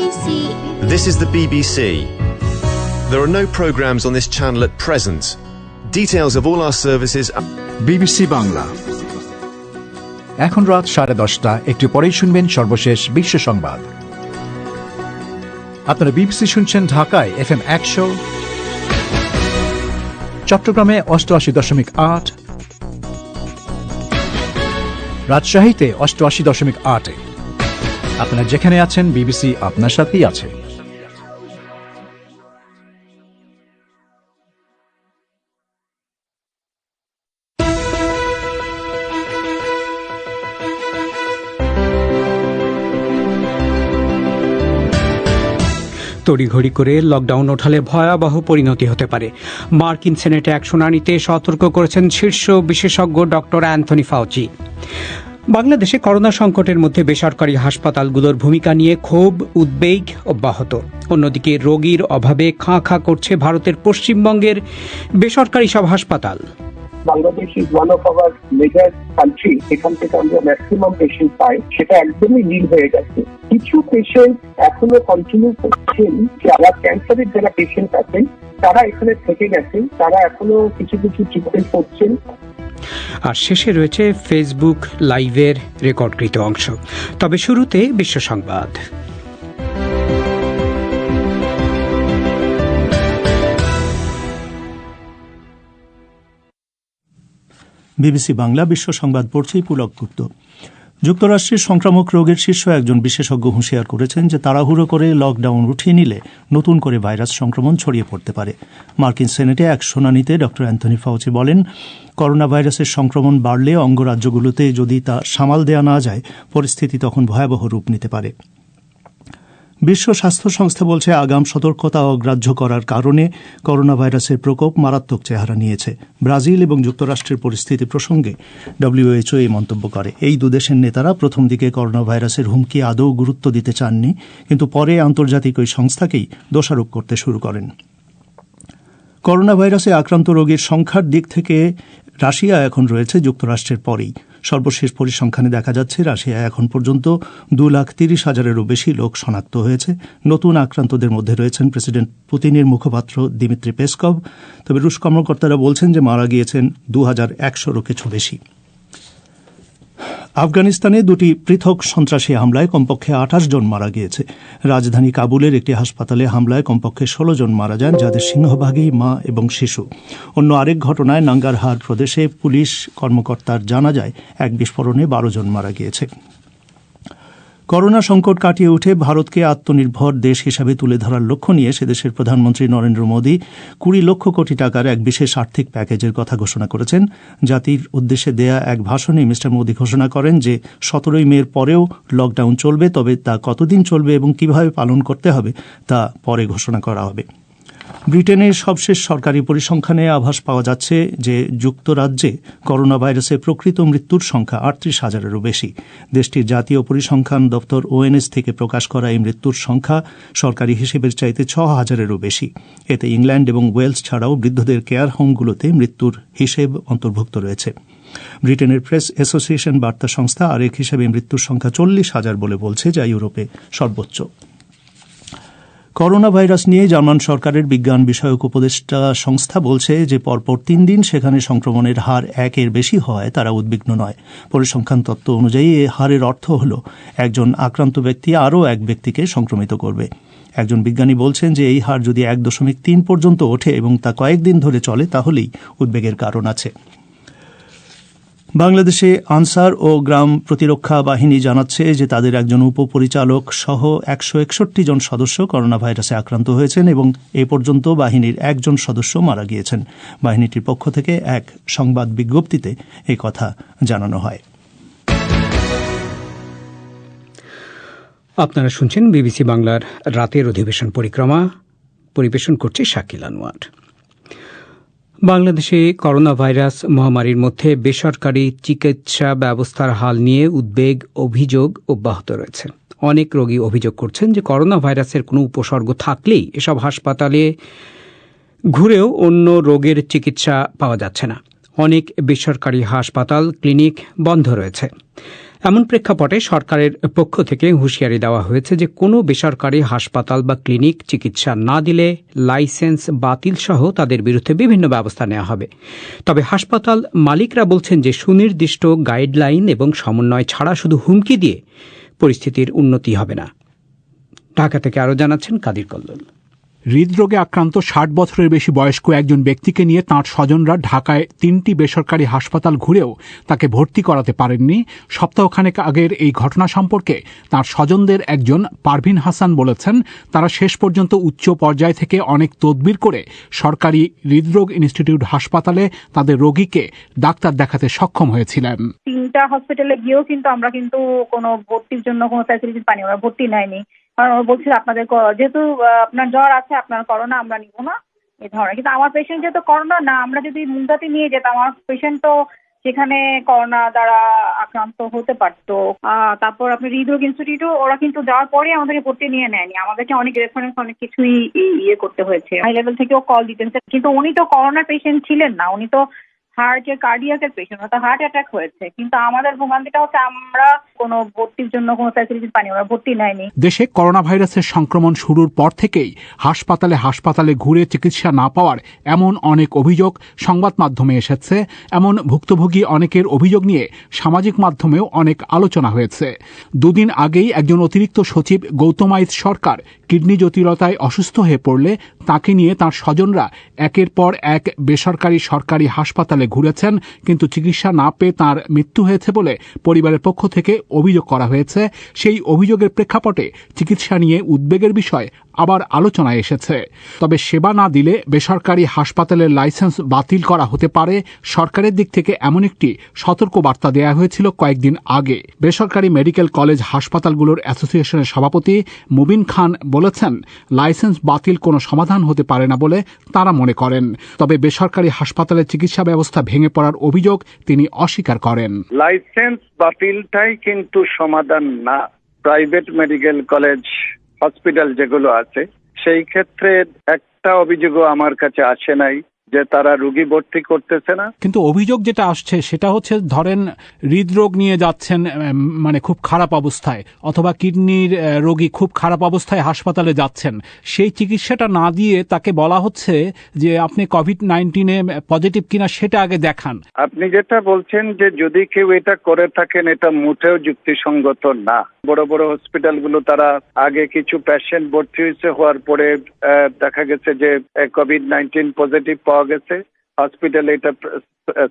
This is the BBC. There are no programmes on this channel at present. Details of all our services are... BBC Bangla. এখন রাত 10:30। একটু পরেই শুনবেন সর্বশেষ বিশ্ব সংবাদ। আপনারা বিবিসি শুনছেন ঢাকায় FM 100, চট্টগ্রামে 88.8, রাজশাহীতে 88.8। আপনারা যেখানে আছেন বিবিসি আপনার সাথেই আছে। তড়িঘড়ি করে লকডাউন ওঠালে ভয়াবহ পরিণতি হতে পারে। মার্কিন সেনেটে এক শুনানিতে সতর্ক করেছেন শীর্ষ বিশেষজ্ঞ ডক্টর অ্যান্থনি ফাউচি। বাংলাদেশে করোনা সংকটের মধ্যে বেসরকারি হাসপাতালগুলোর ভূমিকা নিয়ে ক্ষোভ উদ্বেগ অব্যাহত। অন্যদিকে রোগীর অভাবে খাঁ খাঁ করছে ভারতের পশ্চিমবঙ্গের বেসরকারি সব হাসপাতাল। Bangladesh is one of our major country, এখান থেকে আমরা ম্যাক্সিমাম পেশেন্ট পাই, সেটা একদমই নীল হয়ে গেছে। কিছু পেশেন্ট এখনো কন্টিনিউ করছেন, যারা ক্যান্সারের যারা পেশেন্ট আছেন তারা এখানে থেকে গেছেন, তারা এখনো কিছু কিছু ট্রিটমেন্ট করছেন। আর শেষে রয়েছে ফেসবুক লাইভের রেকর্ডকৃত অংশ। তবে শুরুতে বিশ্ব সংবাদ। বিবিসি বাংলা বিশ্ব সংবাদ পড়ছে পুলক গুপ্ত। যুক্তরাষ্ট্রের সংক্রামক রোগের শীর্ষ একজন বিশেষজ্ঞ হুঁশিয়ার করেছেন যে তাড়াহুড়ো করে লকডাউন উঠিয়ে নিলে নতুন করে ভাইরাস সংক্রমণ ছড়িয়ে পড়তে পারে। মার্কিন সেনেটে এক শুনানিতে ডক্টর অ্যান্থনি ফাউচি বলেন, করোনা ভাইরাসের সংক্রমণ বাড়লে অঙ্গরাজ্যগুলোতে যদি তা সামাল দেওয়া না যায়, পরিস্থিতি তখন ভয়াবহ রূপ নিতে পারে। বিশ্ব স্বাস্থ্য সংস্থা বলছে, আগাম সতর্কতা অগ্রাহ্য করার কারণে করোনা ভাইরাসের প্রকোপ মারাত্মক চেহারা নিয়েছে। ব্রাজিল এবং যুক্তরাষ্ট্রের পরিস্থিতি প্রসঙ্গে WHO এই মন্তব্য করে। এই দুদেশের নেতারা প্রথম দিকে করোনা ভাইরাসের হুমকি আদৌ গুরুত্ব দিতে চাননি, কিন্তু পরে আন্তর্জাতিক ওই সংস্থাকেই দোষারোপ করতে শুরু করেন। করোনা ভাইরাসে আক্রান্ত রোগীর সংখ্যার দিক থেকে রাশিয়া এখন রয়েছে যুক্তরাষ্ট্রের পরেই। সর্বশেষ পরিসংখ্যানে দেখা যাচ্ছে রাশিয়ায় এখন পর্যন্ত 2,30,000-এরও বেশি লোক শনাক্ত হয়েছে। নতুন আক্রান্তদের মধ্যে রয়েছেন প্রেসিডেন্ট পুতিনের মুখপাত্র দিমিত্রি পেসকভ। তবে রুশ কর্মকর্তারা বলছেন যে মারা গিয়েছেন 2,100-এরও কিছু বেশি। আফগানিস্তানে দুটি পৃথক সন্ত্রাসী হামলায় কমপক্ষে 28 জন মারা গিয়েছে। রাজধানী কাবুলের একটি হাসপাতালে হামলায় কমপক্ষে 16 জন মারা যান, যাদের সিংহভাগই মা এবং শিশু। অন্য আরেক ঘটনায় নাঙ্গারহার প্রদেশে পুলিশ কর্মকর্তার জানা যায় এক বিস্ফোরণে 12 জন মারা গিয়েছে। করোনা সংকট কাটিয়ে উঠে ভারতকে আত্মনির্ভর দেশ হিসাবে তুলে ধরার লক্ষ্য নিয়ে সেদেশের প্রধানমন্ত্রী নরেন্দ্র মোদী 20 লক্ষ কোটি টাকার এক বিশেষ আর্থিক প্যাকেজের কথা ঘোষণা করেছেন। জাতির উদ্দেশ্যে দেয়া এক ভাষণে মিস্টার মোদী ঘোষণা করেন যে 17ই মের পরেও লকডাউন চলবে, তবে তা কতদিন চলবে এবং কিভাবে পালন করতে হবে তা পরে ঘোষণা করা হবে। ব্রিটেনের সবশেষ সরকারি পরিসংখ্যানে আভাস পাওয়া যাচ্ছে যে যুক্তরাজ্যে করোনা ভাইরাসে প্রকৃত মৃত্যুর সংখ্যা 38,000-এরও বেশি। দেশটির জাতীয় পরিসংখ্যান দপ্তর ONS থেকে প্রকাশ করা এই মৃত্যুর সংখ্যা সরকারি হিসেবের চাইতে 6,000-এরও বেশি। এতে ইংল্যান্ড এবং ওয়েলস ছাড়াও বৃদ্ধদের কেয়ার হোমগুলোতে মৃত্যুর হিসেব অন্তর্ভুক্ত রয়েছে। ব্রিটেনের প্রেস অ্যাসোসিয়েশন বার্তা সংস্থা আরেক হিসেবে মৃত্যুর সংখ্যা 40,000 বলে বলছে, যা ইউরোপে সর্বোচ্চ। করোনা ভাইরাস নিয়ে জার্মান সরকারের বিজ্ঞান বিষয়ক উপদেষ্টা সংস্থা বলছে যে পরপর 3 দিন সেখানে সংক্রমণের হার 1-এর বেশি হওয়ায় তারা উদ্বিগ্ন নয়। পরিসংখ্যান তত্ত্ব অনুযায়ী এ হারের অর্থ হল একজন আক্রান্ত ব্যক্তি আরও এক ব্যক্তিকে সংক্রমিত করবে। একজন বিজ্ঞানী বলছেন যে এই হার যদি 1.3 পর্যন্ত ওঠে এবং তা কয়েকদিন ধরে চলে, তাহলেই উদ্বেগের কারণ আছে। বাংলাদেশে আনসার ও গ্রাম প্রতিরক্ষা বাহিনী জানাচ্ছে যে তাদের একজন উপপরিচালক সহ 161 জন সদস্য করোনা ভাইরাসে আক্রান্ত হয়েছেন এবং এ পর্যন্ত বাহিনীর একজন সদস্য মারা গিয়েছেন। বাহিনীটির পক্ষ থেকে এক সংবাদ বিজ্ঞপ্তিতে এই কথা জানানো হয়। আপনারা শুনছেন বিবিসি বাংলার রাতের অধিবেশন পরিক্রমা। পরিবেশন করছে শাকিল আনোয়ার। বাংলাদেশে করোনা ভাইরাস মহামারীর মধ্যে বেসরকারি চিকিৎসা ব্যবস্থার হাল নিয়ে উদ্বেগ অভিযোগ অব্যাহত রয়েছে। অনেক রোগী অভিযোগ করছেন যে করোনা ভাইরাসের কোনো উপসর্গ থাকলেই এসব হাসপাতালে ঘুরেও অন্য রোগের চিকিৎসা পাওয়া যাচ্ছে না। অনেক বেসরকারি হাসপাতাল ক্লিনিক বন্ধ রয়েছে। এমন প্রেক্ষাপটে সরকারের পক্ষ থেকে হুঁশিয়ারি দেওয়া হয়েছে যে কোনো বেসরকারি হাসপাতাল বা ক্লিনিক চিকিৎসা না দিলে লাইসেন্স বাতিল সহ তাদের বিরুদ্ধে বিভিন্ন ব্যবস্থা নেওয়া হবে। তবে হাসপাতাল মালিকরা বলছেন যে সুনির্দিষ্ট গাইডলাইন এবং সমন্বয় ছাড়া শুধু হুমকি দিয়ে পরিস্থিতির উন্নতি হবে না। ঢাকা থেকে আরও জানাচ্ছেন কাদির কল্লোল। হৃদরোগে আক্রান্ত ৬০ বছরের বেশি বয়স্ক একজন ব্যক্তিকে নিয়ে তাঁর স্বজনরা ঢাকায় ৩টি বেসরকারি হাসপাতাল ঘুরেও তাকে ভর্তি করাতে পারেননি। সপ্তাহখানেক আগের এই ঘটনা সম্পর্কে তাঁর স্বজনদের একজন পারভিন হাসান বলেছেন, তারা শেষ পর্যন্ত উচ্চ পর্যায় থেকে অনেক তদবির করে সরকারি হৃদরোগ ইনস্টিটিউট হাসপাতালে তাদের রোগীকে ডাক্তার দেখাতে সক্ষম হয়েছিলেন। 3টা হসপিটালে গিয়েও কিন্তু আমরা কোনো ভর্তির জন্য কোনো ফ্যাসিলিটি পাইনি, ওরা ভর্তি নেয়নি। কারণ ওরা বলছিল আপনাদের যেহেতু আপনার জ্বর আছে, আপনার করোনা আমরা নিব না এই ধরনের। কিন্তু আমার পেশেন্ট যেহেতু করোনা না, আমরা যদি মুন্দাতে নিয়ে যেতাম আমার পেশেন্ট তো সেখানে করোনা দ্বারা আক্রান্ত হতে পারতো। তারপর আপনি হৃদরোগ ইনস্টিটিউটও ওরা কিন্তু যাওয়ার পরে আমাদেরকে ভর্তি নিয়ে নেয়নি, আমাদেরকে অনেক রেফারেন্স অনেক কিছুই করতে হয়েছে। হাই লেভেল থেকেও কল দিতেন, কিন্তু উনি তো করোনার পেশেন্ট ছিলেন না, উনি তো কার্ডিয়াকের পেশেন্ট, ওটা হার্ট অ্যাটাক হয়েছে। কিন্তু আমাদের ভোগান্তিটা হচ্ছে আমরা কোনো ভর্তির জন্য কোনো ফ্যাসিলিটি পাইনি, ওরা ভর্তি নেয়নি। দেশে করোনা ভাইরাসের সংক্রমণ শুরুর পর থেকেই হাসপাতালে ঘুরে চিকিৎসা না পাওয়ার এমন অনেক অভিযোগ সংবাদ মাধ্যমে এসেছে। এমন ভুক্তভোগী অনেকের অভিযোগ নিয়ে সামাজিক মাধ্যমেও অনেক আলোচনা হয়েছে। দুদিন আগেই একজন অতিরিক্ত সচিব গৌতমাইত সরকার কিডনি জটিলতায় অসুস্থ হয়ে পড়লে তাকে নিয়ে তাঁর স্বজনরা একের পর এক বেসরকারি সরকারি হাসপাতালে ঘুরেছেন, কিন্তু চিকিৎসা না পেয়ে তাঁর মৃত্যু হয়েছে বলে পরিবারের পক্ষ থেকে অভিযোগ করা হয়েছে। সেই অভিযোগের প্রেক্ষাপটে চিকিৎসা নিয়ে উদ্বেগের বিষয় আবার আলোচনায় এসেছে। তবে সেবা না দিলে বেসরকারি হাসপাতালের লাইসেন্স বাতিল করা হতে পারে। সরকারের দিক থেকে এমন একটি সতর্কবার্তা দেওয়া হয়েছিল কয়েকদিন আগে। বেসরকারি মেডিকেল কলেজ হাসপাতালগুলোর অ্যাসোসিয়েশনের সভাপতি মুবিন খান বলেছেন, লাইসেন্স বাতিল কোনো সমাধান হতে পারে না বলে তারা মনে করেন। তবে বেসরকারি হাসপাতালের চিকিৎসা ব্যবস্থা ভেঙে পড়ার অভিযোগ তিনি অস্বীকার করেন। লাইসেন্স বাতিলটাই কিন্তু সমাধান না। প্রাইভেট মেডিকেল কলেজ হসপিটাল যেগুলো আছে সেই ক্ষেত্রে একটা অভিযোগও আমার কাছে আসে নাই যে তারা রোগী ভর্তি করতেছে না। কিন্তু অভিযোগ যেটা আসছে সেটা হচ্ছে, ধরেন হৃদরোগ নিয়ে যাচ্ছেন মানে খুব খারাপ অবস্থায়, অথবা কিডনির রোগী খুব খারাপ অবস্থায় হাসপাতালে যাচ্ছেন, সেই চিকিৎসাটা না দিয়ে তাকে বলা হচ্ছে যে আপনি কোভিড-19 পজিটিভ কিনা সেটা আগে দেখান। আপনি যেটা বলছেন যে যদি কেউ এটা করে থাকেন, এটা মোটেও যুক্তিসঙ্গত না। বড় বড় হসপিটালগুলো তারা আগে কিছু পেশেন্ট ভর্তি হয়েছে, হওয়ার পরে দেখা গেছে যে কোভিড-19 পজিটিভ পাওয়া গেছে, হসপিটালে এটা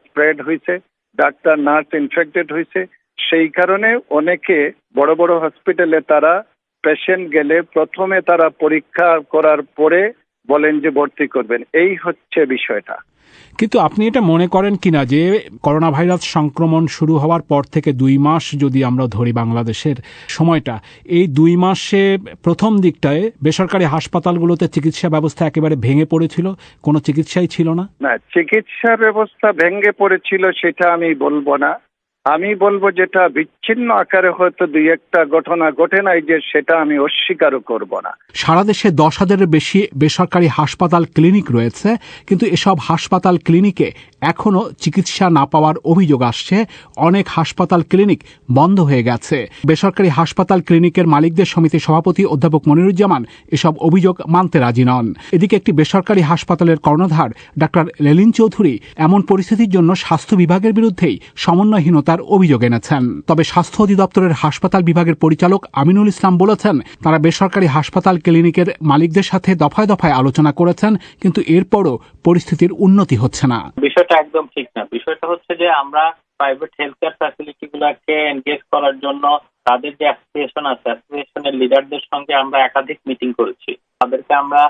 স্প্রেড হয়েছে, ডাক্তার নার্স ইনফেক্টেড হয়েছে। সেই কারণে অনেকে বড় বড় হসপিটালে তারা পেশেন্ট গেলে প্রথমে তারা পরীক্ষা করার পরে বলেন যে ভর্তি করবেন। এই হচ্ছে বিষয়টা। কিন্তু আপনি এটা মনে করেন কিনা যে করোনা ভাইরাস সংক্রমণ শুরু হওয়ার পর থেকে 2 মাস যদি আমরা ধরি বাংলাদেশের সময়টা, এই 2 মাসে প্রথম দিকটায় বেসরকারি হাসপাতালগুলোতে চিকিৎসা ব্যবস্থা একেবারে ভেঙে পড়েছিল, কোনো চিকিৎসাই ছিল না? না, চিকিৎসা ব্যবস্থা ভেঙে পড়েছিল সেটা আমি বলবো না। আমি বলবো যেটা বিচ্ছিন্ন আকারে হয়তো 2-1টা ঘটনা ঘটে নাই, যে সেটা আমি অস্বীকারও করব না। সারা দেশে 10,000-এর বেশি বেসরকারি হাসপাতাল ক্লিনিক রয়েছে, কিন্তু এসব হাসপাতাল ক্লিনিকে এখনো চিকিৎসা না পাওয়ার অভিযোগ আসছে। অনেক হাসপাতাল ক্লিনিক বন্ধ হয়ে গেছে। বেসরকারি হাসপাতাল ক্লিনিকের মালিকদের সমিতির সভাপতি অধ্যাপক মনিরুজ্জামান এসব অভিযোগ মানতে রাজি নন। এদিকে একটি বেসরকারি হাসপাতালের কর্ণধার ডাক্তার লেলিন চৌধুরী এমন পরিস্থিতির জন্য স্বাস্থ্য বিভাগের বিরুদ্ধেই সমন্বয়হীনতার অভিযোগ এনেছেন। তবে স্বাস্থ্য অধিদপ্তরের হাসপাতাল বিভাগের পরিচালক আমিনুল ইসলাম বলেছেন, তারা বেসরকারি হাসপাতাল ক্লিনিকের মালিকদের সাথে দফায় দফায় আলোচনা করেছেন, কিন্তু এরপরও পরিস্থিতির উন্নতি হচ্ছে না। বিষয়টা একদম ঠিক না। বিষয়টা হচ্ছে যে আমরা প্রাইভেট হেলথ কেয়ার ফ্যাসিলিটি গুলাকে এনগেজ করার জন্য তাদের যে অ্যাসোসিয়েশন আছে, অ্যাসোসিয়েশনের লিডারদের সঙ্গে আমরা একাধিক মিটিং করেছি। তাদেরকে আমরা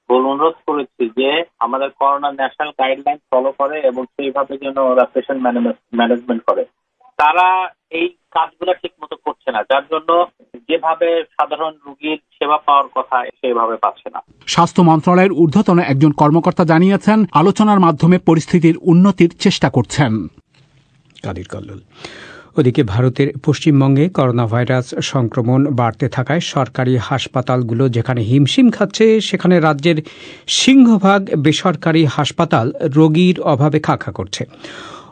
অনুরোধ করেছি যে আমাদের করোনা ন্যাশনাল গাইডলাইন ফলো করে এবং সেইভাবে যেন ওরা পেশেন্ট ম্যানেজমেন্ট করে। তারা এই কাজগুলো ঠিক মতো করছে না, যার জন্য যেভাবে সাধারণ রোগীর সেবা পাওয়ার কথা সেভাবে পাচ্ছে না। স্বাস্থ্য মন্ত্রণালয়ের ঊর্ধ্বতন একজন কর্মকর্তা জানিয়েছেন, আলোচনার মাধ্যমে পরিস্থিতির উন্নতির চেষ্টা করছেন। কাদির কল্লোল। ওদিকে ভারতের পশ্চিমবঙ্গে করোনা ভাইরাস সংক্রমণ বাড়তে থাকায় সরকারি হাসপাতালগুলো যেখানে হিমশিম খাচ্ছে, সেখানে রাজ্যের সিংহভাগ বেসরকারি হাসপাতাল রোগীর অভাবে খাঁ খাঁ করছে।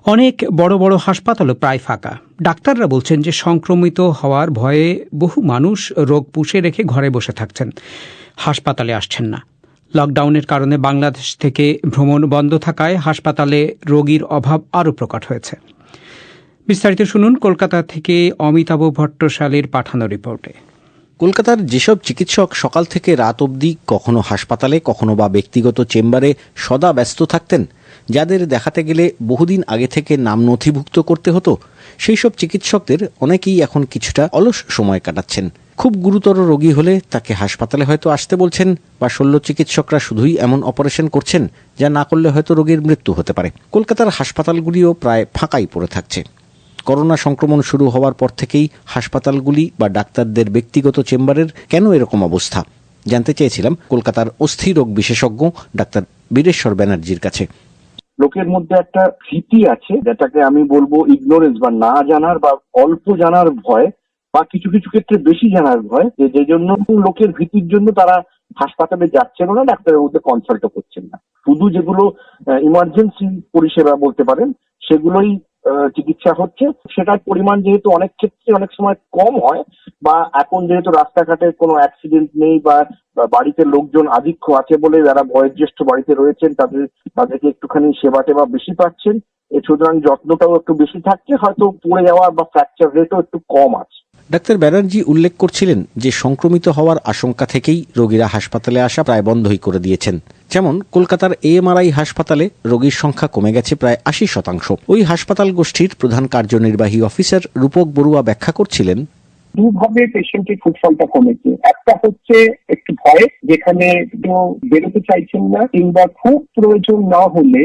অনেক বড় বড় হাসপাতালও প্রায় ফাঁকা। ডাক্তাররা বলছেন যে সংক্রমিত হওয়ার ভয়ে বহু মানুষ রোগ পুষে রেখে ঘরে বসে থাকছেন, হাসপাতালে আসছেন না। লকডাউনের কারণে বাংলাদেশ থেকে ভ্রমণ বন্ধ থাকায় হাসপাতালে রোগীর অভাব আরও প্রকট হয়েছে। বিস্তারিত শুনুন কলকাতা থেকে অমিতাভ ভট্টশালীর পাঠানো রিপোর্টে। কলকাতার যেসব চিকিৎসক সকাল থেকে রাত অবধি কখনো হাসপাতালে কখনো বা ব্যক্তিগত চেম্বারে সদা ব্যস্ত থাকতেন, যাদের দেখাতে গেলে বহুদিন আগে থেকে নাম নথিভুক্ত করতে হতো, সেই সব চিকিৎসকদের অনেকেই এখন কিছুটা অলস সময় কাটাচ্ছেন। খুব গুরুতর রোগী হলে তাকে হাসপাতালে হয়তো আসতে বলছেন, বা শল্য চিকিৎসকরা শুধুই এমন অপারেশন করছেন যা না করলে হয়তো রোগীর মৃত্যু হতে পারে। কলকাতার হাসপাতালগুলিও প্রায় ফাঁকাই পড়ে থাকছে। করোনা সংক্রমণ শুরু হওয়ার পর থেকেই হাসপাতালগুলি বা ডাক্তারদের ব্যক্তিগত চেম্বারের কেন এরকম অবস্থা জানতে চেয়েছিলাম কলকাতার অস্থি রোগ বিশেষজ্ঞ ডাক্তার বীরেশ্বর ব্যানার্জির কাছে। লোকের মধ্যে একটা ভীতি আছে, যেটাকে আমি বলবো ইগনোরেন্স বা না জানার বা অল্প জানার ভয়, বা কিছু কিছু ক্ষেত্রে বেশি জানার ভয়, যে জন্য লোকের ভীতির জন্য তারা হাসপাতালে যাচ্ছেন না, ডাক্তারের মধ্যে কনসাল্টও করছেন না। শুধু যেগুলো ইমার্জেন্সি পরিষেবা বলতে পারেন সেগুলোই চিকিৎসা হচ্ছে। সেটার পরিমাণ যেহেতু অনেক ক্ষেত্রে অনেক সময় কম হয়, বা এখন যেহেতু রাস্তাঘাটে কোনো অ্যাক্সিডেন্ট নেই বা বাড়িতে লোকজন আধিক্য আছে বলে যারা বয়োজ্যেষ্ঠ বাড়িতে রয়েছেন তাদেরকে একটুখানি সেবা টেবা বেশি পাচ্ছেন, সুতরাং যত্নটাও একটু বেশি থাকছে, হয়তো পড়ে যাওয়া বা ফ্র্যাকচার রেটও একটু কম আছে। ডাক্তার ব্যানার্জি উল্লেখ করছিলেন যে সংক্রমিত হওয়ার আশঙ্কা থেকেই রোগীরা হাসপাতালে আসা প্রায় বন্ধই করে দিয়েছেন। যেমন কলকাতার এএমআরআই হাসপাতালে রোগীর সংখ্যা কমে গেছে প্রায় 80%। ওই হাসপাতাল গোষ্ঠীর প্রধান কার্যনির্বাহী অফিসার রূপক বড়ুয়া ব্যাখ্যা করছিলেন, দুভাবে পেশেন্টের ফুটফলটা কমেছে। একটা হচ্ছে একটু ভয়, যেখানে একটু বেরোতে চাইছেন না, কিংবা খুব প্রয়োজন না হলে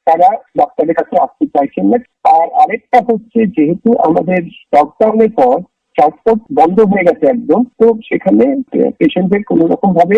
তারা ডাক্তারের কাছে আসতে চাইছেন না। আর আরেকটা হচ্ছে যেহেতু আমাদের লকডাউনের পর ট্রান্সপোর্ট বন্ধ হয়ে গেছে একদম, তো সেখানে পেশেন্টদের কোনো রকম ভাবে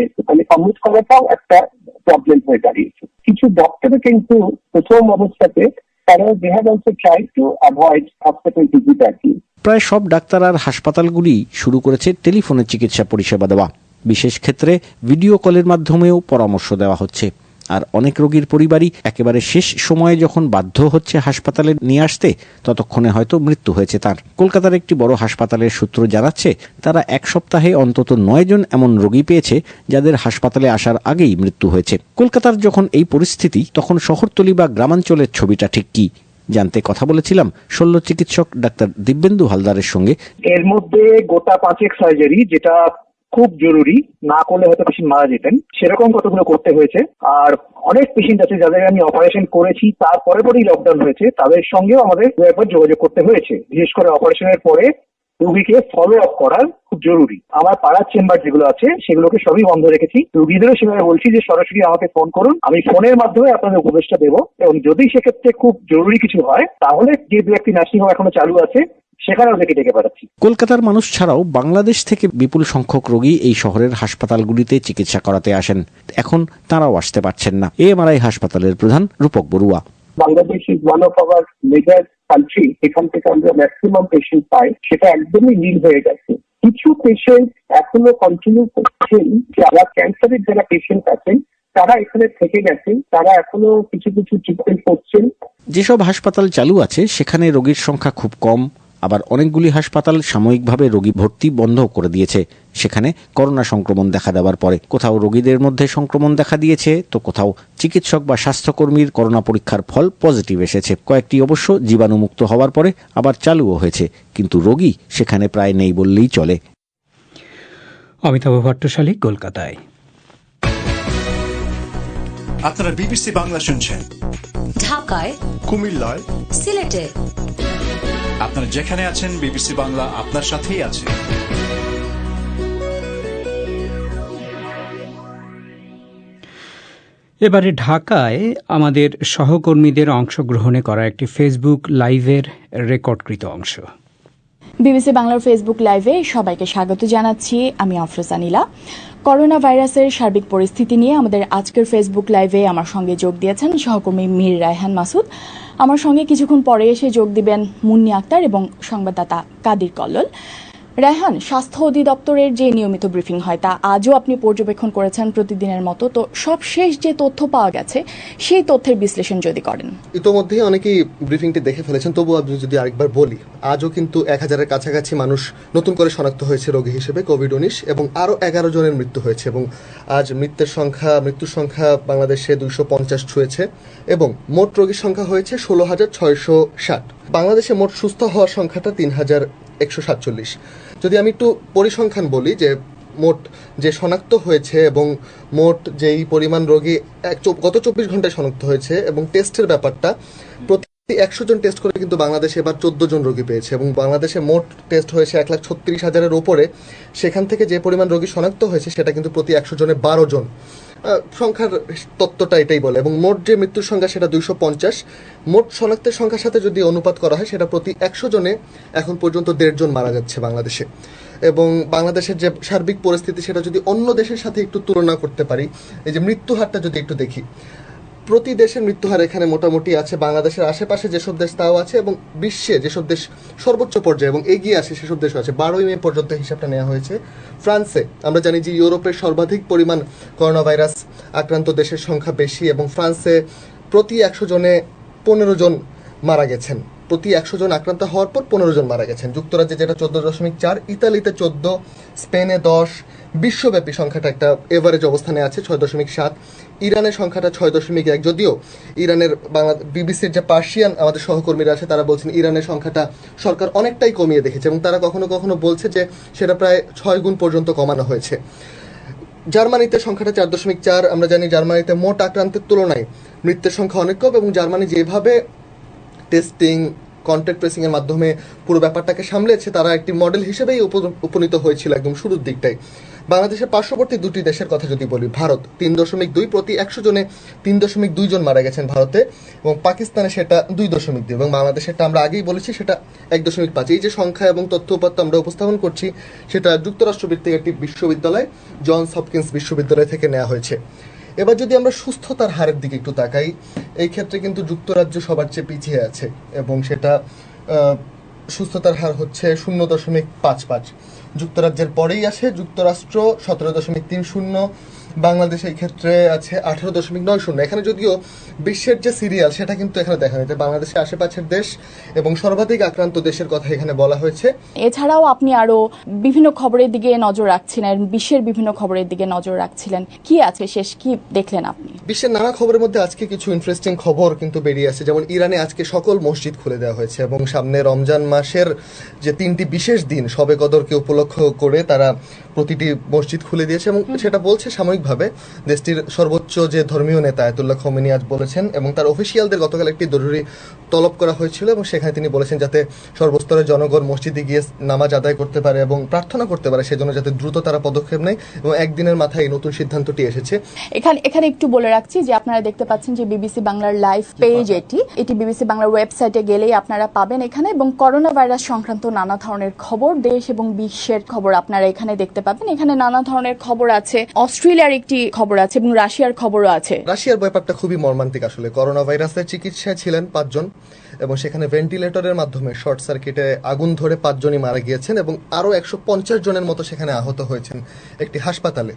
কমিউট করাটাও একটা প্রবলেম হয়ে দাঁড়িয়েছে। কিছু ডক্টরও কিন্তু প্রথম অবস্থাতে তারা they have also try to avoid hospital visit আর কি। প্রায় সব ডাক্তার আর হাসপাতালগুলি শুরু করেছে টেলিফোনে চিকিৎসা পরিষেবা দেওয়া। বিশেষ ক্ষেত্রে ভিডিও কলের মাধ্যমেও পরামর্শ দেওয়া হচ্ছে। আর অনেক রোগীর পরিবারই একেবারে শেষ সময়ে যখন বাধ্য হচ্ছে হাসপাতালে নিয়ে আসতে, ততক্ষণে হয়তো মৃত্যু হয়েছে তার। কলকাতার একটি বড় হাসপাতালের সূত্র জানাচ্ছে, তারা এক সপ্তাহে অন্তত 9 জন এমন রোগী পেয়েছে যাদের হাসপাতালে আসার আগেই মৃত্যু হয়েছে। কলকাতার যখন এই পরিস্থিতি, তখন শহরতলি বা গ্রামাঞ্চলের ছবিটা ঠিক কি জানতে কথা বলেছিলাম শল্য চিকিৎসক ডাক্তার দিব্যেন্দু হালদারের সঙ্গে। এর মধ্যে গোটা 5 সার্জারি, যেটা খুব জরুরি, না করলে হয়তো পেশেন্ট মারা যেতেন, সেরকম কতগুলো করতে হয়েছে। আর অনেক পেশেন্ট আছে যাদের আমি অপারেশন করেছি, তারপরে পরেই লকডাউন হয়েছে, তাদের সঙ্গেও আমাদের একবার যোগাযোগ করতে হয়েছে। বিশেষ করে অপারেশনের পরে রোগীকে ফলো আপ করার খুব জরুরি। আমার পাড়ার চেম্বার যেগুলো আছে সেগুলোকে সবই বন্ধ রেখেছি। রোগীদেরও সেভাবে বলছি যে সরাসরি আমাকে ফোন করুন, আমি ফোনের মাধ্যমে আপনাদের উপদেশটা দেবো, এবং যদি সেক্ষেত্রে খুব জরুরি কিছু হয় তাহলে যে দু একটি নার্সিং হোম এখনো চালু আছে সেখানেও থেকে ডেকে পাঠাচ্ছি। কলকাতার মানুষ ছাড়াও বাংলাদেশ থেকে বিপুল সংখ্যক রোগী এই শহরের হাসপাতালগুলিতে চিকিৎসা করাতে আসেন। এখন তারাও আসতে পারছেন না। এএমআরআই হাসপাতালের প্রধান Rupak Barua, Bangladesh is one of our major country, এখান থেকে আমরা ম্যাক্সিমাম পেশেন্ট পাই, সেটা একদমই নীল হয়ে গেছে। কিছু পেশেন্ট এখনো কন্টিনিউ করছেন, যারা ক্যান্সারের যারা পেশেন্ট আছেন তারা এখানে থেকে গেছেন, তারা এখনো কিছু কিছু ট্রিটমেন্ট করছেন। যেসব হাসপাতাল চালু আছে সেখানে রোগীর সংখ্যা খুব কম, আবার অনেকগুলি হাসপাতাল সাময়িকভাবে রোগী ভর্তি বন্ধ করে দিয়েছে। সেখানে করোনা সংক্রমণ দেখা দেওয়ার পরে কোথাও রোগীদের মধ্যে সংক্রমণ দেখা দিয়েছে, তো কোথাও চিকিৎসক বা স্বাস্থ্যকর্মীর করোনা পরীক্ষার ফল পজিটিভ এসেছে। কয়েকটি অবশ্য জীবাণুমুক্ত হওয়ার পরে আবার চালুও হয়েছে, কিন্তু রোগী সেখানে প্রায় নেই বললেই চলে। অমিতাভ ভট্টশালী, কলকাতায়। আপনারা বিবিসি বাংলা শুনছেন ঢাকায়, কুমিল্লায়, সিলেটে। আপনারা যেখানে আছেন বিবিসি বাংলা আপনার সাথেই আছে। এবারে ঢাকায় আমাদের সহকর্মীদের অংশগ্রহণে করা একটি ফেসবুক লাইভের রেকর্ডকৃত অংশ। বিবিসি বাংলার ফেসবুক লাইভে সবাইকে স্বাগত জানাচ্ছি। আমি আফরোজা নীলা। করোনা ভাইরাসের সার্বিক পরিস্থিতি নিয়ে আমাদের আজকের ফেসবুক লাইভে আমার সঙ্গে যোগ দিয়েছেন সহকর্মী মীর রায়হান মাসুদ। আমার সঙ্গে কিছুক্ষণ পরে এসে যোগ দিবেন মুন্নি আক্তার এবং সংবাদদাতা কাদির কল্লোল। রায়হান, স্বাস্থ্য অধিদপ্তরের যে নিয়মিত ব্রিফিং হয় তা আজও আপনি পর্যবেক্ষণ করেছেন প্রতিদিনের মতো, তো সবশেষ যে তথ্য পাওয়া গেছে সেই তথ্যের বিশ্লেষণ যদি করেন। ইতোমধ্যেই অনেকেই ব্রিফিংটি দেখে ফেলেছেন, তবু আমি যদি আরেকবার বলি, আজও কিন্তু 1000-এর কাছাকাছি মানুষ নতুন করে শনাক্ত হয়েছে রোগী হিসেবে কোভিড-19 এবং আরও 11 জনের মৃত্যু হয়েছে এবং আজ মৃত্যুর সংখ্যা বাংলাদেশে 250 ছুঁয়েছে এবং মোট রোগীর সংখ্যা হয়েছে 16,660। বাংলাদেশে মোট সুস্থ হওয়ার সংখ্যাটা 3,147। যদি আমি একটু পরিসংখ্যান বলি যে মোট যে শনাক্ত হয়েছে এবং মোট যেই পরিমাণ রোগী গত 24 ঘন্টায় শনাক্ত হয়েছে এবং টেস্টের ব্যাপারটা, প্রতি 100 জন টেস্ট করে কিন্তু বাংলাদেশে এবার 14 জন রোগী পেয়েছে এবং বাংলাদেশে মোট টেস্ট হয়েছে 1,36,000-এর উপরে। সেখান থেকে যে পরিমাণ রোগী শনাক্ত হয়েছে সেটা কিন্তু প্রতি 100 জনে 12 জন। সংখ্যার তত্ত্বটা এটাই বলে এবং মোট যে মৃত্যুর সংখ্যা সেটা 250। মোট শনাক্তের সংখ্যার সাথে যদি অনুপাত করা হয় সেটা প্রতি 100 জনে এখন পর্যন্ত 1.5 জন মারা যাচ্ছে বাংলাদেশে। এবং বাংলাদেশের যে সার্বিক পরিস্থিতি সেটা যদি অন্য দেশের সাথে একটু তুলনা করতে পারি, এই যে মৃত্যু হারটা যদি একটু দেখি, প্রতি দেশের মৃত্যুহার এখানে মোটামুটি আছে, বাংলাদেশের আশেপাশে যেসব দেশ তাও আছে এবং বিশ্বে যেসব দেশ সর্বোচ্চ পর্যায়ে এবং এগিয়ে আসে সেসব দেশও আছে। 12ই মে পর্যন্ত হিসাবটা নেওয়া হয়েছে। ফ্রান্সে, আমরা জানি যে ইউরোপের সর্বাধিক পরিমাণ করোনা ভাইরাস আক্রান্ত দেশের সংখ্যা বেশি এবং ফ্রান্সে প্রতি 100 জনে 15 জন মারা গেছেন। প্রতি 100 জন আক্রান্ত হওয়ার পর 15 জন মারা গেছেন। যুক্তরাজ্যে যেটা 14.4, ইতালিতে 14, স্পেনে 10, বিশ্বব্যাপী সংখ্যাটা একটা এভারেজ অবস্থানে আছে 6.7। ইরানের সংখ্যাটা 6.1। যদিও ইরানের বিবিসির যে পার্সিয়ান আমাদের সহকর্মীরা আছে তারা বলছেন ইরানের সংখ্যাটা সরকার অনেকটাই কমিয়ে দেখেছে এবং তারা কখনো কখনো বলছে যে সেটা প্রায় 6 গুণ পর্যন্ত কমানো হয়েছে। জার্মানিতে সংখ্যাটা 4.4। আমরা জানি জার্মানিতে মোট আক্রান্তের তুলনায় মৃত্যুর সংখ্যা অনেক কম এবং জার্মানি যেভাবে টেস্টিং, কন্ট্যাক্ট ট্রেসিং এর মাধ্যমে পুরো ব্যাপারটাকে সামলেছে, তারা একটি মডেল হিসেবেই উপনীত হয়েছিল একদম শুরুর দিকটাই। বাংলাদেশের পার্শ্ববর্তী দুটি দেশের কথা যদি বলি, ভারত 3.2, প্রতি 100 জনে 3.2 জন মারা গেছেন ভারতে এবং পাকিস্তানে সেটা 2.2 এবং বাংলাদেশেরটা আমরা আগেই বলেছি সেটা 1.5। এই যে সংখ্যা এবং তথ্য উপাত্ত আমরা উপস্থাপন করছি সেটা যুক্তরাষ্ট্রভিত্তিক একটি বিশ্ববিদ্যালয়, জনস হপকিন্স বিশ্ববিদ্যালয় থেকে নেওয়া হয়েছে। এবার যদি আমরা সুস্থতার হারের দিকে একটু তাকাই, এই ক্ষেত্রে কিন্তু যুক্তরাজ্য সবার চেয়ে পিছিয়ে আছে এবং সেটা সুস্থতার হার হচ্ছে 0.55। যুক্তরাজ্যের পরেই আসে যুক্তরাষ্ট্র 17.30, বাংলাদেশ এই ক্ষেত্রে আছে 18.90। এখানে যদিও বিশ্বের যে সিরিয়াল সেটা কিন্তু এখানে দেখা যায় বাংলাদেশের আশেপাশের দেশ এবং সর্বাধিক আক্রান্ত দেশের কথা এখানে বলা হয়েছে। এছাড়াও আপনি আরো বিভিন্ন খবরের দিকে নজর রাখছিলেন, বিশ্বের বিভিন্ন খবরের দিকে নজর রাখছিলেন, কি আছে শেষ কি দেখলেন আপনি? বিশ্বের নানা খবরের মধ্যে আজকে কিছু ইন্টারেস্টিং খবর কিন্তু বেরিয়ে আসে, যেমন ইরানে আজকে সকল মসজিদ খুলে দেওয়া হয়েছে এবং সামনে রমজান মাসের যে 3টি বিশেষ দিন শবে কদরকে উপলক্ষ করে তারা প্রতিটি মসজিদ খুলে দিয়েছে এবং সেটা বলছে সাময়িকভাবে দেশটির সর্বোচ্চ যে ধর্মীয় নেতা আয়াতুল্লাহ খোমেনি আজ বলেছেন এবং তার অফিসিয়ালদের গতকাল একটি জরুরি তলব করা হয়েছিল এবং সেখানে তিনি বলেছেন যাতে সর্বস্তরের জনগণ মসজিদে গিয়ে নামাজ আদায় করতে পারে এবং প্রার্থনা করতে পারে, সেজন্য যাতে দ্রুত তারা পদক্ষেপ নেয় এবং একদিনের মাথায় এই নতুন সিদ্ধান্তটি এসেছে। এখানে একটু বলে রাখছি যে আপনারা দেখতে পাচ্ছেন যে বিবিসি বাংলার লাইভ পেজ, এটি বিবিসি বাংলার ওয়েবসাইটে গেলেই আপনারা পাবেন এখানে, এবং করোনা ভাইরাস সংক্রান্ত নানা ধরনের খবর, দেশ এবং বিশ্বের খবর আপনারা এখানে দেখতে পাবেন। এখানে নানা ধরনের খবর আছে, অস্ট্রেলিয়ার একটি খবর আছে এবং রাশিয়ার খবরও আছে। রাশিয়ার ব্যাপারটা খুবই মর্মান্তিক আসলে। করোনা ভাইরাসের চিকিৎসায় ছিলেন 5 জন এবং সেখানে ভেন্টিলেটরের মাধ্যমে শর্ট সার্কিটে আগুন ধরে 5 জনই মারা গিয়েছেন এবং আরো 150 জনের মতো সেখানে আহত হয়েছেন একটি হাসপাতালে।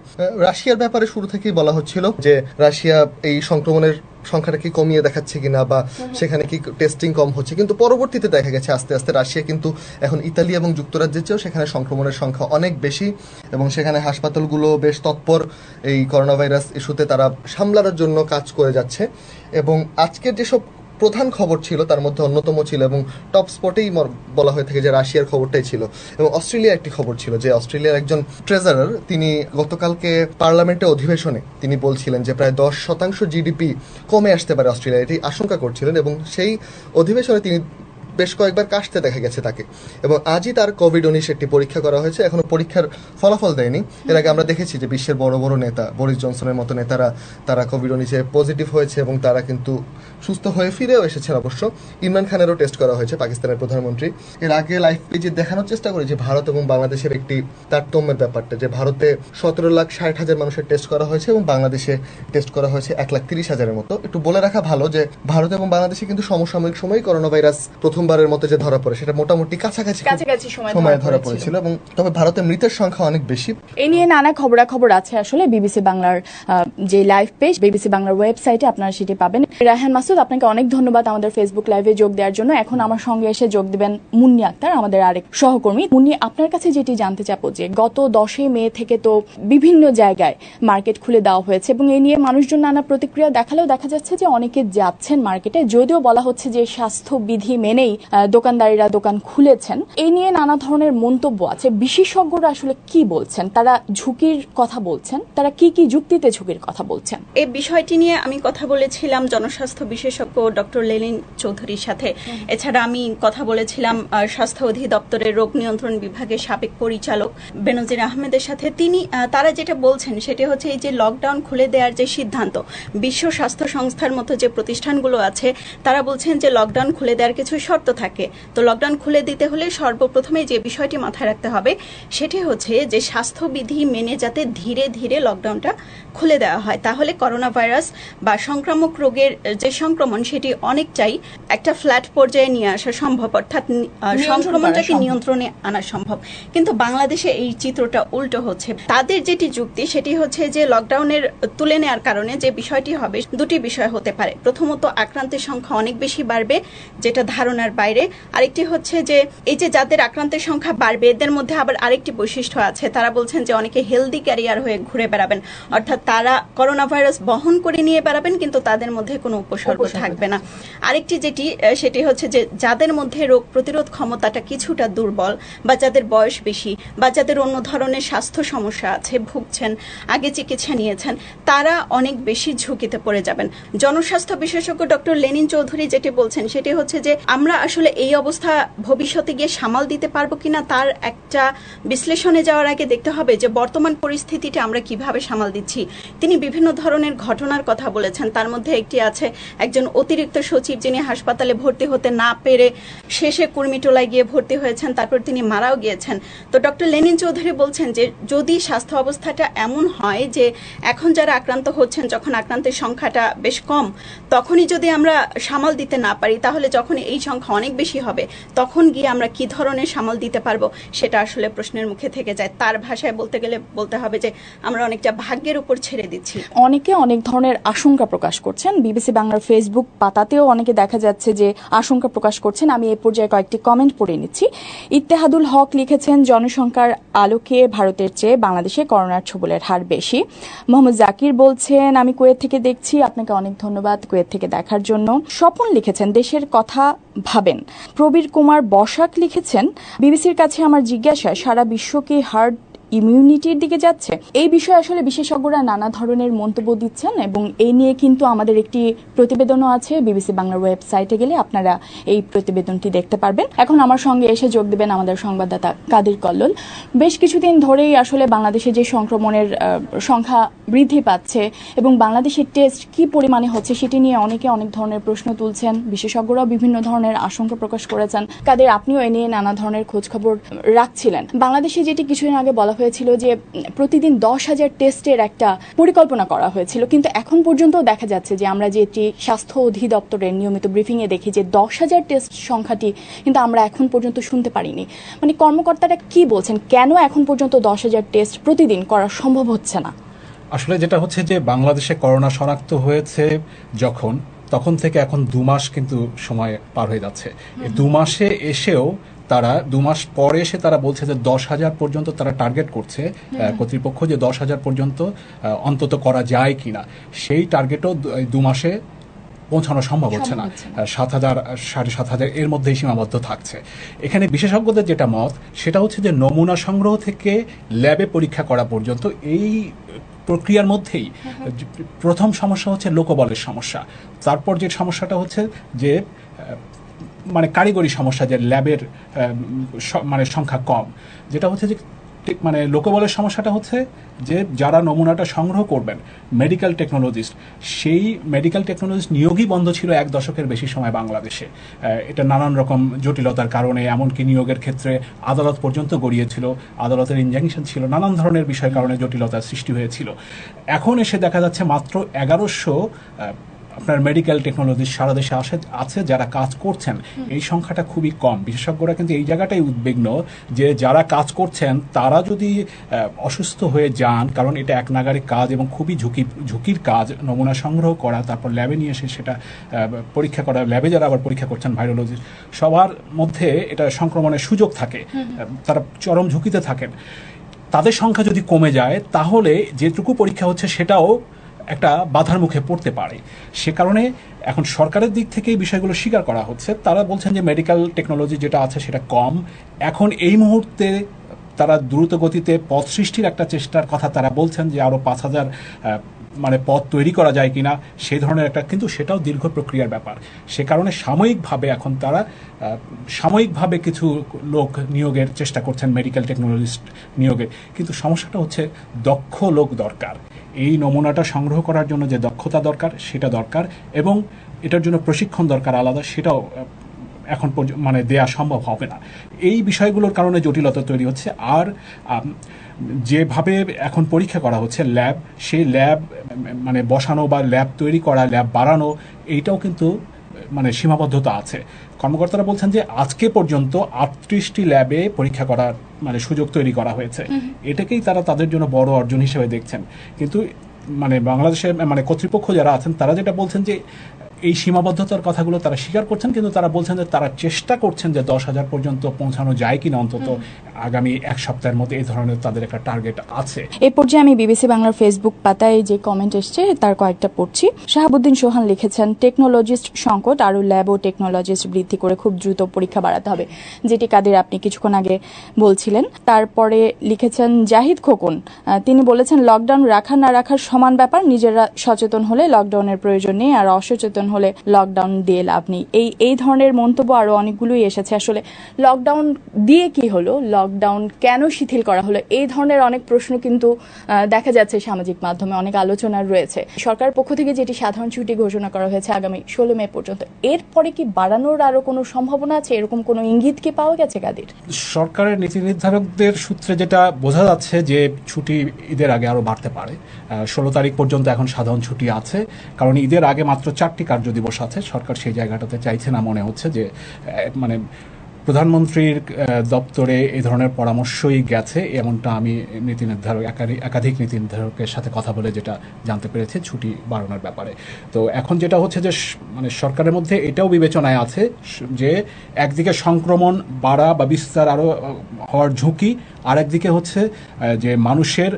রাশিয়ার ব্যাপারে শুরু থেকেই বলা হচ্ছিল যে রাশিয়া এই সংক্রমণের সংখ্যাটা কি কমিয়ে দেখাচ্ছে কিনা বা সেখানে কি টেস্টিং কম হচ্ছে, কিন্তু পরবর্তীতে দেখা গেছে আস্তে আস্তে রাশিয়া কিন্তু এখন ইতালি এবং যুক্তরাজ্যের চেয়েও সেখানে সংক্রমণের সংখ্যা অনেক বেশি এবং সেখানে হাসপাতালগুলো বেশ তৎপর এই করোনা ভাইরাস ইস্যুতে তারা সামলানোর জন্য কাজ করে যাচ্ছে। এবং আজকের যেসব প্রধান খবর ছিল তার মধ্যে অন্যতম ছিল এবং টপ স্পটেই বলা হয়ে থাকে যে রাশিয়ার খবরটাই ছিল এবং অস্ট্রেলিয়া একটি খবর ছিল যে অস্ট্রেলিয়ার একজন ট্রেজারার তিনি গতকালকে পার্লামেন্টের অধিবেশনে তিনি বলছিলেন যে প্রায় 10% জিডিপি কমে আসতে পারে অস্ট্রেলিয়া, এটি আশঙ্কা করছিলেন এবং সেই অধিবেশনে তিনি বেশ কয়েকবার কাশতে দেখা গেছে তাকে এবং আজই তার কোভিড-19 একটি পরীক্ষা করা হয়েছে। এখনো পরীক্ষার ফলাফল দেয়নি। এর আগে আমরা দেখেছি যে বিশ্বের বড় বড় নেতা বরিস জনসনের মতো নেতারা তারা কোভিড-19 পজিটিভ হয়েছে এবং তারা কিন্তু সুস্থ হয়ে ফিরেও এসেছেন। অবশ্য ইমরান খানেরও টেস্ট করা হয়েছে, পাকিস্তানের প্রধানমন্ত্রী। এর আগে লাইভ পেজে দেখানোর চেষ্টা করি যে ভারত এবং বাংলাদেশের একটি তারতম্যের ব্যাপারটা, যে ভারতে 17,60,000 মানুষের টেস্ট করা হয়েছে এবং বাংলাদেশে টেস্ট করা হয়েছে 1,30,000-এর মতো। একটু বলে রাখা ভালো যে ভারত এবং বাংলাদেশে কিন্তু সমসাময়িক সময়ে করোনা ভাইরাস প্রথম প্রথমবারের মতো যে ধরা পড়ে সেটা মোটামুটি কাছাকাছি সময় ধরা পড়েছিল, এবং তবে ভারতে মৃতের সংখ্যা অনেক বেশি। এ নিয়ে নানা খবরাখবর আছে আসলে বিবিসি বাংলার যে লাইভ পেজ, বিবিসি বাংলার ওয়েবসাইটে আপনারা সেটি পাবেন। রায়হান মাসুদ, আপনাকে অনেক ধন্যবাদ আমাদের ফেসবুক লাইভে যোগ দেওয়ার জন্য। এখন আমার সঙ্গে এসে যোগ দেবেন মুন্নি আক্তার, আমাদের আরেক সহকর্মী। মুন্নি, আপনার কাছে যেটি জানতে চাবো যে গত 10 মে থেকে তো বিভিন্ন জায়গায় মার্কেট খুলে দেওয়া হয়েছে এবং এই নিয়ে মানুষজন নানা প্রতিক্রিয়া দেখালেও দেখা যাচ্ছে যে অনেকে যাচ্ছেন মার্কেটে, যদিও বলা হচ্ছে যে স্বাস্থ্যবিধি মেনেই দোকানদারীরা দোকান খুলেছেন। এই নিয়ে নানা ধরনের মন্তব্য আছে। বিশেষজ্ঞরা আসলে কি বলছেন? তারা ঝুঁকির কথা বলছেন, তারা কি কি যুক্তিতে ঝুঁকির কথা বলছেন? এই বিষয়টি নিয়ে আমি কথা বলেছিলাম জনস্বাস্থ্য বিশেষজ্ঞ ডক্টর লেনিন চৌধুরীর সাথে। এছাড়া আমি কথা বলেছিলাম স্বাস্থ্য অধিদপ্তরের রোগ নিয়ন্ত্রণ বিভাগের সাবেক পরিচালক বেনজির আহমেদের সাথে। তারা যেটা বলছেন সেটা হচ্ছে এই যে লকডাউন খুলে দেওয়ার যে সিদ্ধান্ত, বিশ্ব স্বাস্থ্য সংস্থার মতো যে প্রতিষ্ঠানগুলো আছে তারা বলছেন যে লকডাউন খুলে দেওয়ার কিছু শর্ত থাকে। তো লকডাউন খুলে দিতে হলে সর্বপ্রথমে যে বিষয়টি মাথায় রাখতে হবে সেটি হচ্ছে যে স্বাস্থ্যবিধি মেনে যাতে ধীরে ধীরে লকডাউনটা খুলে দেওয়া হয়, তাহলে করোনা ভাইরাস বা সংক্রামক রোগের যে সংক্রমণ সেটি অনেকটাই একটা ফ্ল্যাট পর্যায়ে নিয়ে আসা সম্ভব, অর্থাৎ সংক্রমণটাকে নিয়ন্ত্রণে আনা সম্ভব। কিন্তু বাংলাদেশে এই চিত্রটা উল্টো হচ্ছে। তাদের যেটি যুক্তি সেটি হচ্ছে যে লকডাউনের তুলে নেওয়ার কারণে যে বিষয়টি হবে, দুটি বিষয় হতে পারে। প্রথমত, আক্রান্তের সংখ্যা অনেক বেশি বাড়বে, যেটা ধারণার বাইরে। আরেকটি হচ্ছে যে এই যে যাদের আক্রান্তের সংখ্যা বাড়বে এদের মধ্যে আবার আরেকটি বৈশিষ্ট্য আছে। তারা বলছেন যে অনেকে হেলদি ক্যারিয়ার হয়ে ঘুরে বেড়াবেন, অর্থাৎ তারা করোনা ভাইরাস বহন করে নিয়ে বেড়াবেন কিন্তু তাদের মধ্যে কোনো উপসর্গ থাকবে না। আরেকটি সেটি হচ্ছে যে যাদের মধ্যে রোগ প্রতিরোধ ক্ষমতাটা কিছুটা দুর্বল, বা যাদের বয়স বেশি, বা যাদের অন্য ধরনের স্বাস্থ্য সমস্যা আছে, ভুগছেন, আগে চিকিৎসা নিয়েছেন, তারা অনেক বেশি ঝুঁকিতে পড়ে যাবেন। জনস্বাস্থ্য বিশেষজ্ঞ ডক্টর লেনিন চৌধুরী যেটি বলছেন সেটি হচ্ছে যে আমরা আসলে এই অবস্থা ভবিষ্যতে গিয়ে সামাল দিতে পারবো কিনা তার একটা বিশ্লেষণে যাওয়ার আগে দেখতে হবে যে বর্তমান পরিস্থিতিটা আমরা কিভাবে সামাল দিচ্ছি। তিনি বিভিন্ন ধরনের ঘটনার কথা বলেছেন, তার মধ্যে একটি আছে একজন অতিরিক্ত সচিব যিনি হাসপাতালে ভর্তি হতে না পেরে শেষে কুর্মিটোলায় গিয়ে ভর্তি হয়েছেন, তারপর তিনি মারাও গিয়েছেন। তো ডক্টর লেনিন চৌধুরী বলছেন যে যদি স্বাস্থ্য অবস্থাটা এমন হয় যে এখন যারা আক্রান্ত হচ্ছেন, যখন আক্রান্তের সংখ্যাটা বেশ কম, তখনই যদি আমরা সামাল দিতে না পারি, তাহলে যখন এই সংখ্যা অনেক বেশি হবে তখন গিয়ে আমরা কি ধরনের সামাল দিতে পারবো সেটা আসলে প্রশ্নের মুখে থেকে যায়। তার ভাষায় বলতে গেলে বলতে হবে যে আমরা অনেকটা ভাগ্যের উপর ছেড়ে দিচ্ছি। অনেকে অনেক ধরনের আশঙ্কা প্রকাশ করছেন। বিবিসি বাংলার ফেসবুক পাতাতেও অনেকে দেখা যাচ্ছে যে আশঙ্কা প্রকাশ করছেন। আমি এই পর্যায়ে কয়েকটি কমেন্ট পড়ে নিচ্ছি। ইত্তেহাদুল হক লিখেছেন, জনসংখ্যার আলোকে ভারতের চেয়ে বাংলাদেশে করোনার ছবলের হার বেশি। মোহাম্মদ জাকির বলছেন, আমি কুয়েত থেকে দেখছি। আপনাকে অনেক ধন্যবাদ কুয়েত থেকে দেখার জন্য। স্বপন লিখেছেন, দেশের কথা ভাবেন। প্রবীর কুমার বসাক লিখেছেন, বিবিসির কাছে আমার জিজ্ঞাসা, সারা বিশ্ব কি হার্ড ইমিউনিটির দিকে যাচ্ছে? এই বিষয়ে আসলে বিশেষজ্ঞরা নানা ধরনের মন্তব্য দিচ্ছেন এবং এই নিয়ে কিন্তু আমাদের একটি প্রতিবেদনও আছে। বিবিসি বাংলার ওয়েবসাইটে গেলে আপনারা এই প্রতিবেদনটি দেখতে পারবেন। এখন আমার সঙ্গে এসে যোগ দেবেন আমাদের সংবাদদাতা কাদির কল্লোল। বেশ কিছুদিন ধরেই আসলে বাংলাদেশে যে সংক্রমণের সংখ্যা বৃদ্ধি পাচ্ছে এবং বাংলাদেশের টেস্ট কি পরিমাণে হচ্ছে সেটি নিয়ে অনেকে অনেক ধরনের প্রশ্ন তুলছেন। বিশেষজ্ঞরাও বিভিন্ন ধরনের আশঙ্কা প্রকাশ করেছেন। কাদের, আপনিও এ নিয়ে নানা ধরনের খোঁজখবর রাখছিলেন। বাংলাদেশে যেটি কিছুদিন আগে বলা হয়েছিল যে প্রতিদিন 10,000 টেস্টের একটা পরিকল্পনা করা হয়েছিল, কিন্তু এখন পর্যন্ত দেখা যাচ্ছে যে আমরা যেটি স্বাস্থ্য অধিদপ্তরের নিয়মিত ব্রিফিংয়ে দেখি যে 10,000 টেস্ট সংখ্যাটি কিন্তু আমরা এখন পর্যন্ত শুনতে পারিনি। মানে কর্মকর্তারা কি বলছেন, কেন এখন পর্যন্ত 10,000 টেস্ট প্রতিদিন করা সম্ভব হচ্ছে না? আসলে যেটা হচ্ছে যে বাংলাদেশে করোনা শনাক্ত হয়েছে তখন থেকে এখন 2 মাস কিন্তু সময় পার হয়ে যাচ্ছে। এই 2 মাসে এসেও তারা 2 মাস পরে এসে তারা বলছে যে 10,000 পর্যন্ত তারা টার্গেট করছে কর্তৃপক্ষ, যে 10,000 পর্যন্ত অন্তত করা যায় কিনা। সেই টার্গেটও 2 মাসে পৌঁছানো সম্ভব হচ্ছে না। 7,000 7,500 এর মধ্যেই সীমাবদ্ধ থাকছে। এখানে বিশেষজ্ঞদের যেটা মত সেটা হচ্ছে যে নমুনা সংগ্রহ থেকে ল্যাবে পরীক্ষা করা পর্যন্ত এই প্রক্রিয়ার মধ্যেই প্রথম সমস্যা হচ্ছে লোকবলের সমস্যা। তারপর যে সমস্যাটা হচ্ছে যে মানে কারিগরি সমস্যা, যে ল্যাবের মানে সংখ্যা কম। যেটা হচ্ছে যে মানে লোকবলের সমস্যাটা হচ্ছে যে যারা নমুনাটা সংগ্রহ করবেন মেডিকেল টেকনোলজিস্ট, সেই মেডিকেল টেকনোলজিস্ট নিয়োগই বন্ধ ছিল 1 দশকের বেশি সময় বাংলাদেশে। এটা নানান রকম জটিলতার কারণে, এমনকি নিয়োগের ক্ষেত্রে আদালত পর্যন্ত গড়িয়েছিল, আদালতের ইনজাংশন ছিল, নানান ধরনের বিষয়ের কারণে জটিলতার সৃষ্টি হয়েছিল। এখন এসে দেখা যাচ্ছে মাত্র 1100 আপনার মেডিকেল টেকনোলজি সারা দেশে আছে যারা কাজ করছেন, এই সংখ্যাটা খুবই কম। বিশেষজ্ঞরা কিন্তু এই জায়গাটাই উদ্বিগ্ন যে যারা কাজ করছেন তারা যদি অসুস্থ হয়ে যান, কারণ এটা এক নাগারে কাজ এবং খুবই ঝুঁকির কাজ, নমুনা সংগ্রহ করা, তারপর ল্যাবে নিয়ে এসে সেটা পরীক্ষা করা, ল্যাবে যারা আবার পরীক্ষা করছেন ভাইরোলজি, সবার মধ্যে এটা সংক্রমণের সুযোগ থাকে, তারা চরম ঝুঁকিতে থাকেন। তাদের সংখ্যা যদি কমে যায় তাহলে যেটুকু পরীক্ষা হচ্ছে সেটাও একটা বাধার মুখে পড়তে পারে। সে কারণে এখন সরকারের দিক থেকে এই বিষয়গুলো স্বীকার করা হচ্ছে। তারা বলছেন যে মেডিকেল টেকনোলজি যেটা আছে সেটা কম, এখন এই মুহূর্তে তারা দ্রুত গতিতে পথ সৃষ্টির একটা চেষ্টার কথা তারা বলছেন যে আরও 5,000 মানে পদ তৈরি করা যায় কিনা, সেই ধরনের একটা, কিন্তু সেটাও দীর্ঘ প্রক্রিয়ার ব্যাপার। সে কারণে সাময়িকভাবে এখন তারা সাময়িকভাবে কিছু লোক নিয়োগের চেষ্টা করছেন, মেডিকেল টেকনোলজিস্ট নিয়োগের। কিন্তু সমস্যাটা হচ্ছে দক্ষ লোক দরকার। এই নমুনাটা সংগ্রহ করার জন্য যে দক্ষতা দরকার সেটা দরকার, এবং এটার জন্য প্রশিক্ষণ দরকার আলাদা, সেটাও এখন মানে দেয়া সম্ভব হবে না। এই বিষয়গুলোর কারণে জটিলতা তৈরি হচ্ছে। আর যেভাবে এখন পরীক্ষা করা হচ্ছে ল্যাব, সেই ল্যাব মানে বসানো বা ল্যাব তৈরি করা, ল্যাব বাড়ানো, এইটাও কিন্তু মানে সীমাবদ্ধতা আছে। কর্মকর্তারা বলছেন যে আজকে পর্যন্ত 38টি ল্যাবে পরীক্ষা করার মানে সুযোগ তৈরি করা হয়েছে। এটাকেই তারা তাদের জন্য বড় অর্জন হিসেবে দেখছেন। কিন্তু মানে বাংলাদেশের মানে কর্তৃপক্ষ যারা আছেন তারা যেটা বলছেন যে এই সীমাবদ্ধতার কথাগুলো তারা স্বীকার করছেন, কিন্তু তারা বলছেন যে তারা চেষ্টা করছেন যে 10,000 পর্যন্ত পৌঁছানো যায় কিনা অন্তত আগামী এক সপ্তাহের মধ্যে, এই ধরনের তাদের একটা টার্গেট আছে। এই পর্যায়ে আমি বিবিসি বাংলার ফেসবুক পাতায় যে কমেন্ট এসছে তার কয়েকটা পড়ছি। শাহাবুদ্দিন সোহান লিখেছেন, টেকনোলজিস্ট সংকট, আরও ল্যাব ও টেকনোলজিস্ট বৃদ্ধি করে খুব দ্রুত পরীক্ষা বাড়াতে হবে, যেটি কাদের আপনি কিছুক্ষণ আগে বলছিলেন। তারপরে লিখেছেন জাহিদ খোকন, তিনি বলেছেন লকডাউন রাখা না রাখার সমান ব্যাপার, নিজেরা সচেতন হলে লকডাউনের প্রয়োজন নেই, আর অসচেতন হলে লকডাউন দিয়ে লাভ নেই। এই ধরনের মন্তব্য আরো অনেকগুলোই এসেছে। আসলে লকডাউন দিয়ে কি হলো, লকডাউন কেন শিথিল করা হলো, এই ধরনের অনেক প্রশ্ন কিন্তু দেখা যাচ্ছে সামাজিক মাধ্যমে, অনেক আলোচনা রয়েছে। সরকারের পক্ষ থেকে যেটি সাধারণ ছুটি ঘোষণা করা হয়েছে আগামী 16 মে পর্যন্ত, এরপরে কি বাড়ানোর আরো কোনো সম্ভাবনা আছে? এরকম কোনো ইঙ্গিত কি পাওয়া গেছে কাদের? সরকারের নীতি নির্ধারকদের সূত্রে যেটা বোঝা যাচ্ছে যে ছুটি ঈদের আগে আরো বাড়তে পারে। 16 তারিখ পর্যন্ত এখন সাধারণ ছুটি আছে, কারণ ঈদের আগে মাত্র 4টি কার্যদিবস আছে। সরকার সেই জায়গাটাতে চাইছে না, মনে হচ্ছে যে মানে প্রধানমন্ত্রীর দপ্তরে এই ধরনের পরামর্শই গেছে, এমনটা আমি নীতি নির্ধারক একাধিক নীতি নির্ধারকের সাথে কথা বলে যেটা জানতে পেরেছি ছুটি বাড়ানোর ব্যাপারে। তো এখন যেটা হচ্ছে যে মানে সরকারের মধ্যে এটাও বিবেচনায় আছে যে একদিকে সংক্রমণ বাড়া বা বিস্তার আরও হওয়ার ঝুঁকি, আর একদিকে হচ্ছে যে মানুষের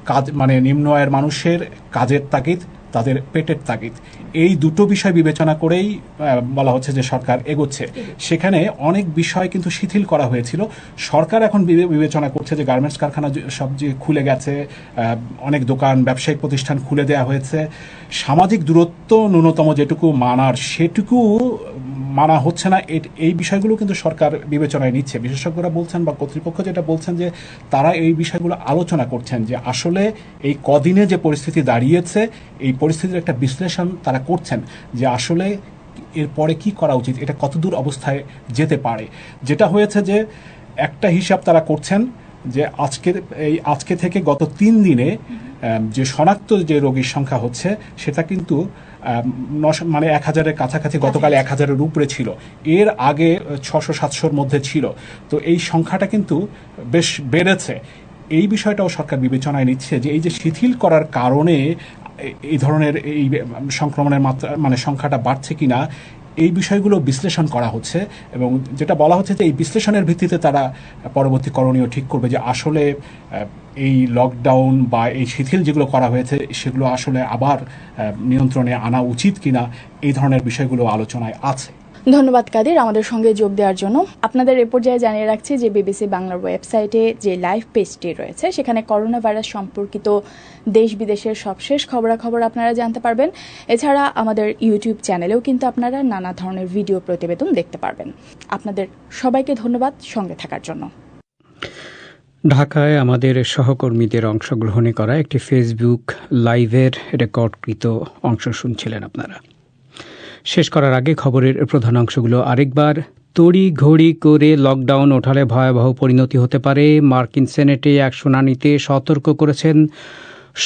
কাজ, মানে নিম্ন আয়ের মানুষের কাজের তাগিদ, তাদের পেটের তাগিদ, এই দুটো বিষয় বিবেচনা করেই বলা হচ্ছে যে সরকার এগোচ্ছে। সেখানে অনেক বিষয় কিন্তু শিথিল করা হয়েছিল। সরকার এখন বিবেচনা করছে যে গার্মেন্টস কারখানা সব যে খুলে গেছে, অনেক দোকান ব্যবসায়িক প্রতিষ্ঠান খুলে দেওয়া হয়েছে, সামাজিক দূরত্ব ন্যূনতম যেটুকু মানার সেটুকু মানা হচ্ছে না, এই বিষয়গুলো কিন্তু সরকার বিবেচনায় নিচ্ছে। বিশেষজ্ঞরা বলছেন বা কর্তৃপক্ষ যেটা বলছেন যে তারা এই বিষয়গুলো আলোচনা করছেন যে আসলে এই কদিনে যে পরিস্থিতি দাঁড়িয়েছে, এই পরিস্থিতির একটা বিশ্লেষণ তারা করছেন যে আসলে এরপরে কি করা উচিত, এটা কতদূর অবস্থায় যেতে পারে। যেটা হয়েছে যে একটা হিসাব তারা করছেন যে আজকে থেকে গত 3 দিনে যে শনাক্ত যে রোগীর সংখ্যা হচ্ছে সেটা কিন্তু মানে 1000-এর কাছাকাছি, গতকাল 1000-এর উপরে ছিল, এর আগে 600-700-র মধ্যে ছিল। তো এই সংখ্যাটা কিন্তু বেশ বেড়েছে। এই বিষয়টাও সরকার বিবেচনায় নিচ্ছে যে এই যে শিথিল করার কারণে এই ধরনের এই সংক্রমণের মাত্রা মানে সংখ্যাটা বাড়ছে কিনা, এই বিষয়গুলো বিশ্লেষণ করা হচ্ছে। এবং যেটা বলা হচ্ছে যে এই বিশ্লেষণের ভিত্তিতে তারা পরবর্তী করণীয় ঠিক করবে যে আসলে এই লকডাউন বা এই শিথিল যেগুলো করা হয়েছে সেগুলো আসলে আবার নিয়ন্ত্রণে আনা উচিত কিনা, এই ধরনের বিষয়গুলো আলোচনায় আছে। ধন্যবাদ কাদের আমাদের সঙ্গে যোগ দেওয়ার জন্য। আপনাদের এ পর্যায়ে জানিয়ে রাখছি যে বিবিসি বাংলার ওয়েবসাইটে যে লাইভ পেজটি রয়েছে সেখানে করোনা ভাইরাস সম্পর্কিত দেশ বিদেশের সবশেষ খবরাখবর আপনারা জানতে পারবেন। এছাড়া আমাদের ইউটিউব চ্যানেলেও কিন্তু আপনারা নানা ধরনের ভিডিও প্রতিবেদন দেখতে পারবেন। আপনাদের সবাইকে ধন্যবাদ সঙ্গে থাকার জন্য। ঢাকায় আমাদের সহকর্মীদের অংশগ্রহণে করা একটি ফেসবুক লাইভের রেকর্ডকৃত অংশ শুনছিলেন আপনারা। শেষ করার আগে খবরের প্রধান অংশগুলো আরেকবার। তড়ি ঘড়ি করে লকডাউন ওঠালে ভয়াবহ পরিণতি হতে পারে, মার্কিন সেনেটে এক শুনানিতে সতর্ক করেছেন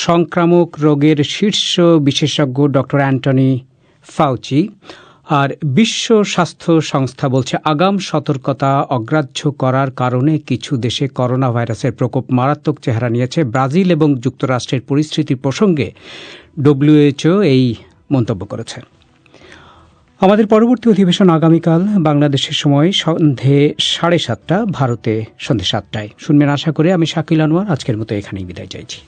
সংক্রামক রোগের শীর্ষ বিশেষজ্ঞ ডক্টর অ্যান্টনি ফাউচি। আর বিশ্ব স্বাস্থ্য সংস্থা বলছে আগাম সতর্কতা অগ্রাহ্য করার কারণে কিছু দেশে করোনা ভাইরাসের প্রকোপ মারাত্মক চেহারা নিয়েছে। ব্রাজিল এবং যুক্তরাষ্ট্রের পরিস্থিতি প্রসঙ্গে WHO এই মন্তব্য করেছে। আমাদের পরবর্তী অধিবেশন আগামীকাল বাংলাদেশের সময় সন্ধে 7:30, ভারতে সন্ধে 7টায়। শুনবেন আশা করে। আমি শাকিল আনোয়ার আজকের মতো এখানেই বিদায় চাইছি।